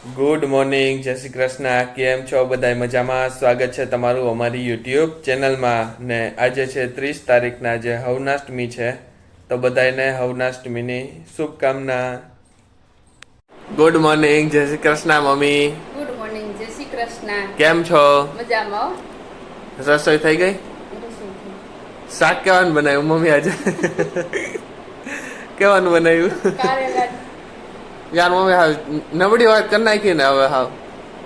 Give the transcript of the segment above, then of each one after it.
Good morning, જય શ્રી કૃષ્ણ. કેમ છો બધા? મજામાં? સ્વાગત છે તમારું અમારી યુટ્યુબ ચેનલમાં. ને આજે છે 30 તારીખના જે હવનાષ્ટમી છે, તો બધાને હવનાષ્ટમીની શુભકામના. ગુડ મોર્નિંગ, જય Shri Krishna mummy. Good morning, જય શ્રી કૃષ્ણ. કેમ છો? મજામાં. રસોઈ થઈ ગઈ? શાક કેવાનું બનાવ્યું મમ્મી આજે? કેવાનું બનાવ્યું? કારેલા યાર મમ્મી હાવ નબળી વાત કરી નાખી ને હવે હાવ.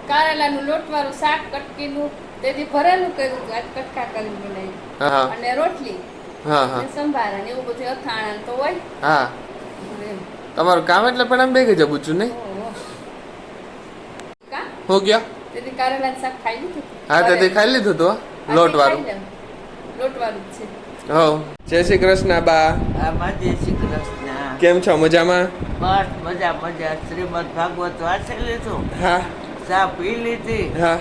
કારેલાનું લોટવાળું શાક કટકીનું તેથી ભરેલું કર્યું, આજ કટકા કરીને બનાવ્યું. હા અને રોટલી હા હા અને સંભારા ને એવું બધું અથાણા તો હોય. હા એમ. તમારું કામ એટલે પણ આમ ભેગી જવું છું નહીં? ઓહો. કા હું ગયો? તેથી કારેલાનું શાક ખાઈ લીધું. હા તો તે ખાઈ લીધું તું લોટ વાળું. લોટવાળું જ છે. હો. જય શ્રી કૃષ્ણ બા. આમાં જય શ્રી કૃષ્ણ. કેમ છો? મજામાં? બસ મજા મજા. શ્રીમદ ભાગવત વાંચી લીધું, હા ચા પી લીધી. હા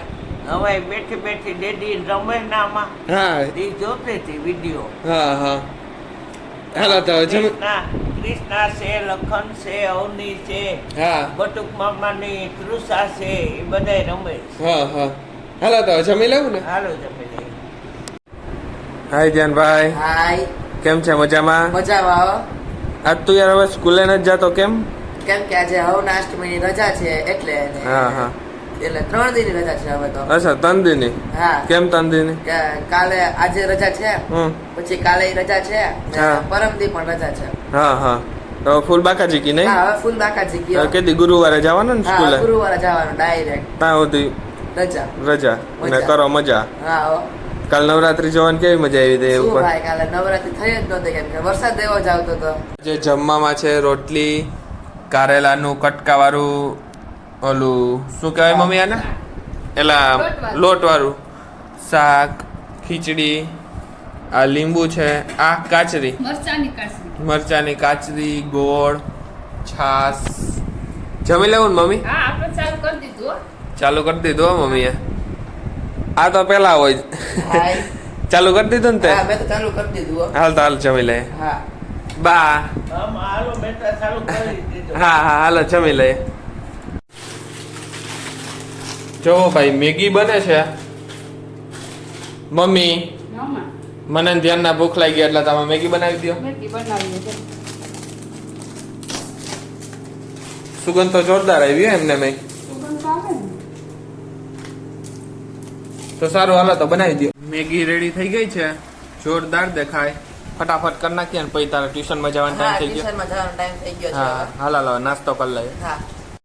હવે બેઠી બેઠી ડેડી રમે નામાં હા એ જોતી હતી વિડીયો. હા હા. હાલો તો જમ. કૃષ્ણા છે, લખન છે, અવની છે, હા બટુક મામાની તૃષા છે, એ બધા રમે છે. હા હા. હાલો તો જમી લેવું ને? હાલો જમી લઈએ. હાય ધ્યાનભાઈ, હાય, કેમ છે? મજામાં? મજામાં આવો. આજ તું યાર હવે સ્કૂલે નથી જાતો કેમ? કેમ કે આજે હવનાષ્ટમીની રજા છે એટલે ને હા હા. એટલે 3 દિનની રજા છે હવે તો. અચ્છા તંદીની? હા, કેમ તંદીની? કાલે આજે રજા છે, પછી કાલે રજા છે, ને હા. પરમદી પણ રજા છે. હા હા. તો ફૂલ બાકાજી કી નહીં? હા, હવે ફૂલ બાકાજી ગયો. કેદી ગુરુવારે જવાનું ને હા, સ્કૂલે? ગુરુવારે જવાનું ડાયરેક્ટ ત્યાં સુધી રજા. રજા ને મજા. કરો મજા. હા હો. કાલ નવરાત્રી જોવાની કેવી મજા આવી હતી શું ઉપર? ભાઈ, કાલે નવરાત્રી થઈ જ નહોતી કેમ કે વરસાદ એવો જ આવતો હતો. જે જમવામાં છે રોટલી, કારેલાનું કટકાવાળું ઓલું શું કહેવાય મમ્મી આને? એલા લોટવાળું. લોટવાળું શાક, ખીચડી, આ લીંબુ છે, આ કાચરી, મરચાની કાચરી. મરચાની કાચરી, ગોળ, છાસ. જમી લેવું ને મમ્મી? હા, આપણે ચાલુ કરી દીધું હો. ચાલુ કરી દીધું હો મમ્મીએ. આ તો પેલા હોય. હાય. ચાલુ કરી દીધું ને તે? હા, મેં તો ચાલુ કરી દીધું હો. હાલ તો હાલ જમી લે. હા. બા. આમ હાલો બેટા ચાલુ કરી દીધું. હા હા હાલો જમી લે. જો ભાઈ મેગી બને છે. મમ્મી મામા, મને ધ્યાનના ભૂખ લાગી એટલે તમે મેગી બનાવી દો. મેગી બનાવીએ છે. સુગંધ તો જોરદાર આવી હો એમને મેં. સુગંધ આવે ને. તો સારું હાલો તો બનાવી દો. મેગી રેડી થઈ ગઈ છે, જોરદાર દેખાય. ફટાફટ કરી નાખીએ ને પછી તારા ટ્યુશનમાં જવાનો હા, ટાઈમ થઈ ગયો. ટ્યુશનમાં જવાનો ટાઈમ થઈ ગયો છે હા હવે. હાલ હાલો નાસ્તો કરી લઈએ. હા.